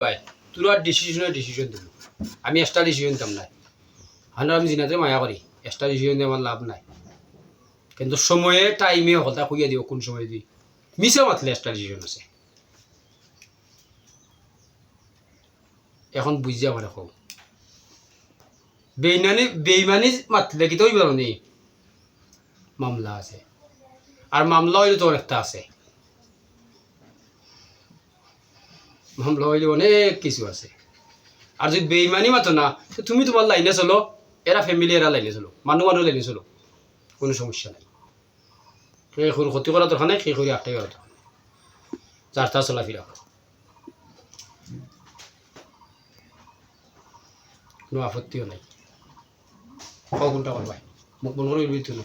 ভাই তোর ডিসিশন দিল আমি এক্সট্রা ডিসিশন দিতাম না হানো আমি জিনাতে মায়া করি এক্সট্রা ডিসিশন দিয়ে আমার লাভ নাই কিন্তু সময়ে টাইমে কথা কইয়া দিও কোন সময় দি মিশা মাতলে এক্সট্রা ডিসিশন আছে এখন বুঝি আমার এখন বেইমানি মাতলে কি তৈরি পারো নি মামলা আছে আর মামলা হইলে তো অনেকটা আছে মামলা হইলে অনেক কিছু আছে আর যদি বেইমানি মাতো না তো তুমি তোমার লাইনে চলো এরা ফ্যামিলি এরা লাইনে চলো মানুষ লাইনে চলো কোনো সমস্যা নাই সেই সৰু ক্ষতি করা দরকার নাই সেই করে আটটাই করা দরকার যার তা চলাফেরা করো কোনো আপত্তিও নাই কোনটা করবাই মুখ বন্ধ করে উঠবি তুই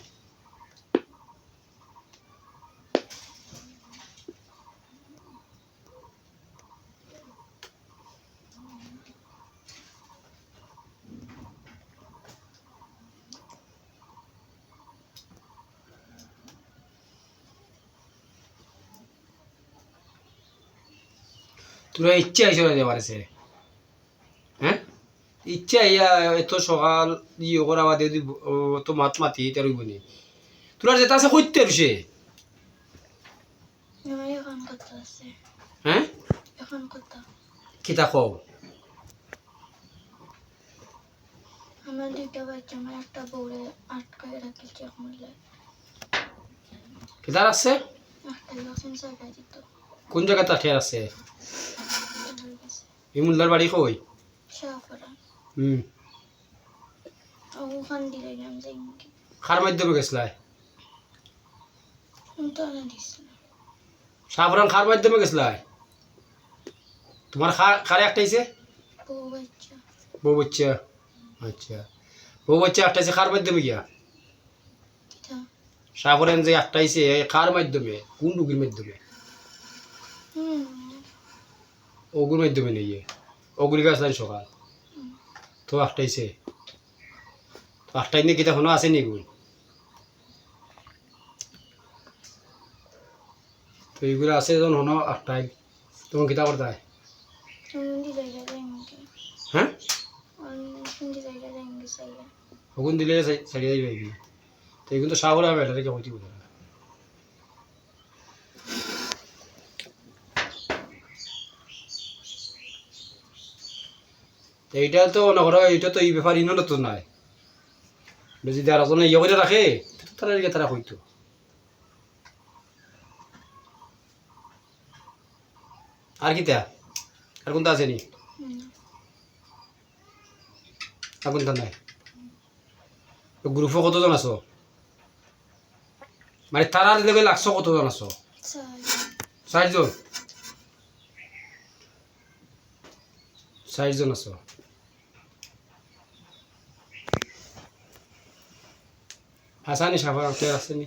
তোরা ইচ্ছা হিসেবে দেওয়ার আছে হ্যাঁ ইচ্ছা ইয়া এত সকাল ইয়ে করা বাদে তো মাত মাতি এটা রইব নি তোরা যেটা আছে কইতে রইছে হ্যাঁ কিতা কও আমার দুইটা বাচ্চা আমার একটা বউরে আটকায় রাখিছে কমলে কিতার আছে একটা লসেন জায়গায় দিত কোন জায়গাতে আঠে আছে ইমুল্লার বাড়ি কই শাহপুরা হুম ওখান দিলে নাম যাইঙ্গি খার মাধ্যমে গেছলাই তো না দিছিল সাফরান খার মাধ্যমে গেছলাই তোমার খারে একটাইছে বউ বাচ্চা আচ্ছা বউ বাচ্চা একটাইছে খার মাধ্যমে গিয়া কিটা সাফরান যে একটাইছে খার মাধ্যমে কোন রুগীর মাধ্যমে ওগুর মাধ্যমে নেই ওগুলি গাছ নাই সকাল তো একটাইছে তো একটাই নিয়ে কিতা হনো আছে নি গুণ তো এইগুলো আছে যখন হনো একটাই তোমার কিতা করতে হয় হ্যাঁ ওগুন দিলে ছাড়িয়ে যাইবি তো এগুলো তো সাবরা হবে এটাকে হইতে বলে এইটা তো নগর এইটা তো এই ব্যাপার ইনো তো নাই যদি আর আসলে ইয়ে করে রাখে তারা তারা হইতো আর কিতা আর কোনটা আছে নি আর কোনটা নাই গ্রুপে কতজন আছো মানে তারার লেগে লাগছো কতজন আছো 4 জন 4 জন আছো হাসানি সাফা কে আসেনি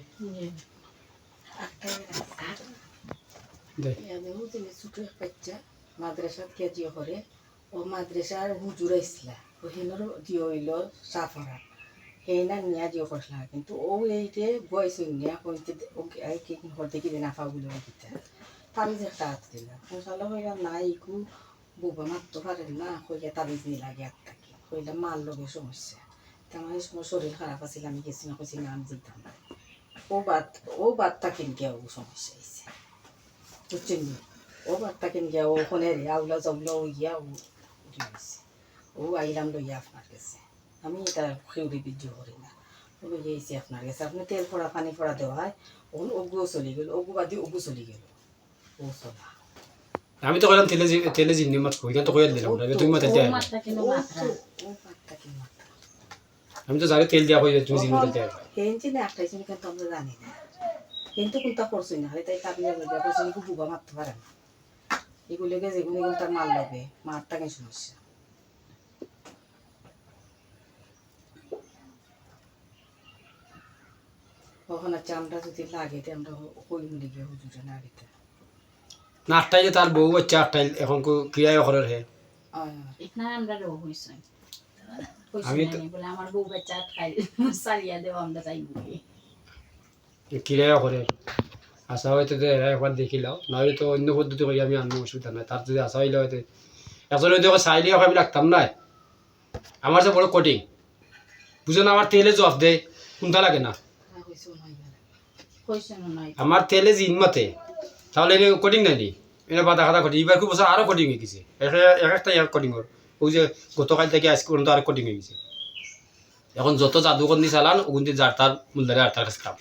মাদ্রাসাত কে জিও করে ও মাদ্রাসার হুজুর আইসলা ও হেনর জিও হইল সাফরা হেনা নিয়া জিও করলা কিন্তু ও এইটে বয়স নিয়া কইতে কি করতে কি না ফাগুলো দিতে তাবিজ একটা হাত দিলা মশালা হইলা না ইকু বুবা মারতে পারেন না কইয়া তাবিজ নি লাগে একটা কি কইলা মার লগে সমস্যা তেমন সময় শরীর খারাপ আছিল আমি গেছি না কইছি না আমি যেতাম না ও বাদটা কিনকে ও সমস্যা হয়েছে বুঝছেন ও বাদটা কিনকে ও ওখানে আউলা জমলা ও গিয়া ও ও আইলাম লইয়া আপনার কাছে আমি এটা খেউরি বীর্য করি না ও লইয়া আইসি আপনার কাছে আপনি তেল ফোড়া পানি ফোড়া দেওয়া হয় ওগুলো ওগুও চলে গেল ওগু বাদি ওগু চলে গেল ও চলা আমি তো কইলাম তেলে জিন্নি মাছ কই তো কইয়া দিলাম তুমি মাথা দিয়া আমি তো জানি তেল দিয়া কই তুমি জিন্নি তেল দিয়া হেনছি না একটাই চিনি কিন্তু আমরা জানি না কিন্তু কোনটা করছই না তাই তাবলি দিয়া করছই খুব বুবা মারতে পারে না এগুলোকে যেগুলো তার মার লাগে মারটা কেন সমস্যা ওখানে চামড়া যদি লাগে আমরা কই মিলে গিয়ে হুজুরে না দিতে না আটটাই যে তার বউ বাচ্চা আটটাই এখন ক্রিয়ায় করে হে ইতনা আমরা রো হইছে আমি বলে আমার বউ বাচ্চা খাই সারিয়া দেব আমরা যাই বুকে ক্রিয়ায় করে আশা হয়তো একবার দেখিলাও না হলে তো অন্য পদ্ধতি করি আমি আনবো অসুবিধা নাই তার যদি আশা হইলে হয়তো এখন হয়তো চাইলে আমি রাখতাম না আমার যে বড় কঠিন বুঝো না আমার তেলে জবাব দেয় কোনটা লাগে না কইছে না নাই আমার তেলে জিন মাতে তাহলে এনে কঠিন নাই নি এনে বাধা খাতা কঠিন এবার খুব বছর আরো কঠিন হয়ে গেছে এক একটা কঠিন ওর ওই যে গতকাল থেকে আজকে পর্যন্ত আরো কঠিন হয়ে গেছে এখন যত জাদুকন্দি চালান ওগুন্দি যার তার মূলধারে আর তার কাছে কাম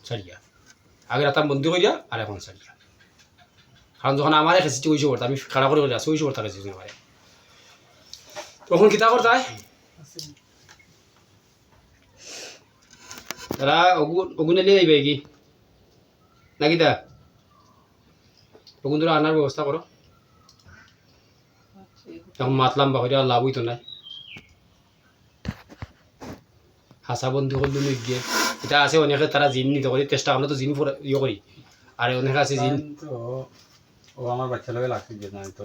ছাড়িয়া আগে রাতাম বন্দি করিয়া আর এখন ছাড়িয়া কারণ যখন আমার খেসিটি ওইসব করতে আমি খাড়া করে আসি ওইসব করতে খেসিছি আমার তখন কিতা করতায় তারা ওগুন এলে যাইবে কি নাকি দা ওগুন ধরে আনার ব্যবস্থা করো এখন মাতলাম বা হইয়া লাভ হইতো না হাসা বন্ধু করলো গিয়ে এটা আছে অনেকে তারা জিন নিতে করি চেষ্টা করলে তো জিন ইয়ে করি আর অনেকে আছে জিন তো ও আমার বাচ্চা লোকে লাগছে যে না তো